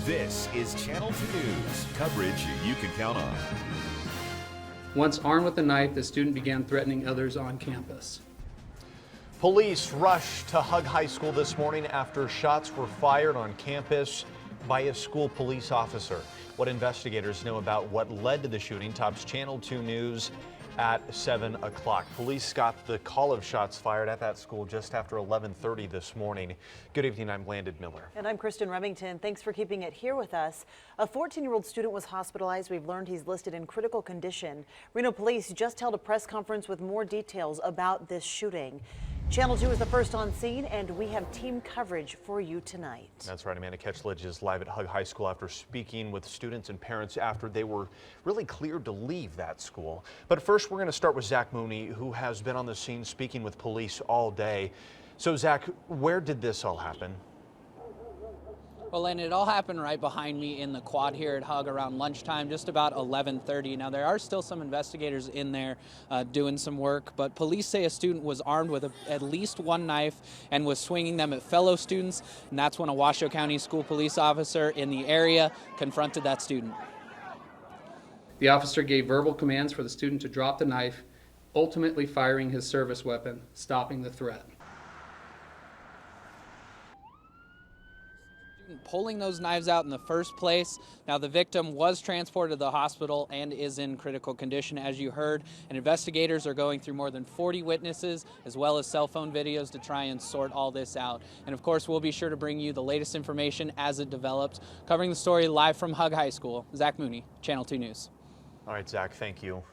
This is Channel 2 News, coverage you can count on. Once armed with a knife, the student began threatening others on campus. Police rushed to Hug High School this morning after shots were fired on campus by a school police officer. What investigators know about what led to the shooting tops Channel 2 News at 7 o'clock. Police got the call of shots fired at that school just after 11:30 this morning. Good evening, I'm Landon Miller. And I'm Kristen Remington. Thanks for keeping it here with us. A 14-year-old student was hospitalized. We've learned he's listed in critical condition. Reno police just held a press conference with more details about this shooting. Channel 2 is the first on scene, and we have team coverage for you tonight. That's right. Amanda Ketchledge is live at Hug High School after speaking with students and parents after they were really cleared to leave that school. But first, we're going to start with Zach Mooney, who has been on the scene speaking with police all day. So, Zach, where did this all happen? Well, and it all happened right behind me in the quad here at Hug around lunchtime, just about 11:30. Now, there are still some investigators in there doing some work, but police say a student was armed with at least one knife and was swinging them at fellow students, and that's when a Washoe County school police officer in the area confronted that student. The officer gave verbal commands for the student to drop the knife, ultimately firing his service weapon, stopping the threat. Pulling those knives out in the first place. Now, the victim was transported to the hospital and is in critical condition, as you heard, and investigators are going through more than 40 witnesses as well as cell phone videos to try and sort all this out. And of course, we'll be sure to bring you the latest information as it develops. Covering the story live from Hug High School, Zach Mooney, Channel 2 News. All right, Zach, thank you.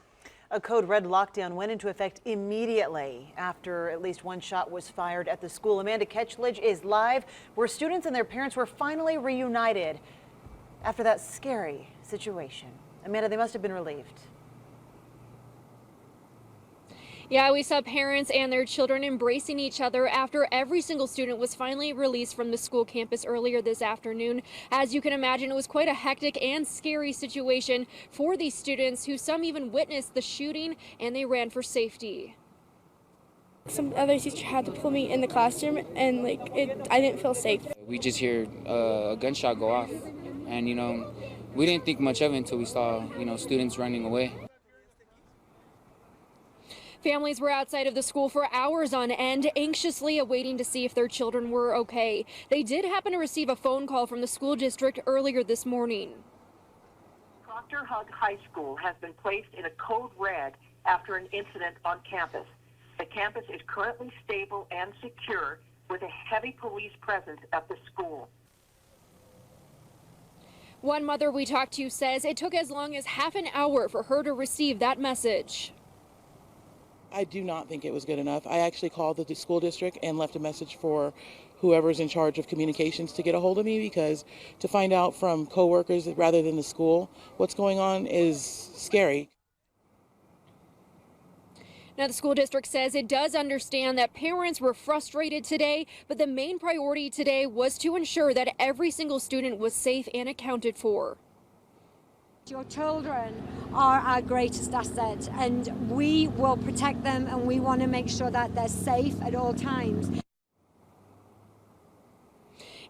A code red lockdown went into effect immediately after at least one shot was fired at the school. Amanda Ketchledge is live, where students and their parents were finally reunited after that scary situation. Amanda, they must have been relieved. Yeah, we saw parents and their children embracing each other after every single student was finally released from the school campus earlier this afternoon. As you can imagine, it was quite a hectic and scary situation for these students, who some even witnessed the shooting and they ran for safety. Some other teacher had to pull me in the classroom, and I didn't feel safe. We just hear a gunshot go off, and we didn't think much of it until we saw students running away. Families were outside of the school for hours on end, anxiously awaiting to see if their children were okay. They did happen to receive a phone call from the school district earlier this morning. Proctor Hug High School has been placed in a code red after an incident on campus. The campus is currently stable and secure with a heavy police presence at the school. One mother we talked to says it took as long as half an hour for her to receive that message. I do not think it was good enough. I actually called the school district and left a message for whoever's in charge of communications to get a hold of me, because to find out from coworkers rather than the school what's going on is scary. Now, the school district says it does understand that parents were frustrated today, but the main priority today was to ensure that every single student was safe and accounted for. Your children are our greatest asset, and we will protect them, and we want to make sure that they're safe at all times.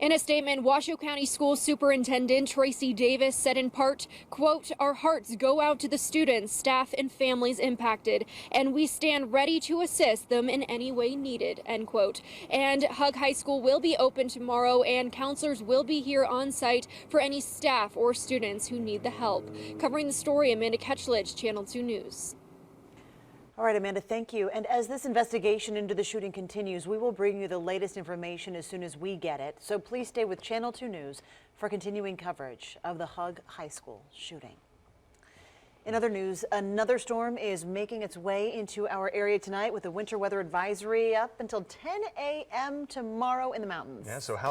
In a statement, Washoe County School Superintendent Tracy Davis said in part, quote, "Our hearts go out to the students, staff, and families impacted, and we stand ready to assist them in any way needed," end quote. And Hug High School will be open tomorrow, and counselors will be here on site for any staff or students who need the help. Covering the story, Amanda Ketchledge, Channel 2 News. All right, Amanda, thank you. And as this investigation into the shooting continues, we will bring you the latest information as soon as we get it. So please stay with Channel 2 News for continuing coverage of the Hug High School shooting. In other news, another storm is making its way into our area tonight with a winter weather advisory up until 10 a.m. tomorrow in the mountains. Yeah, so how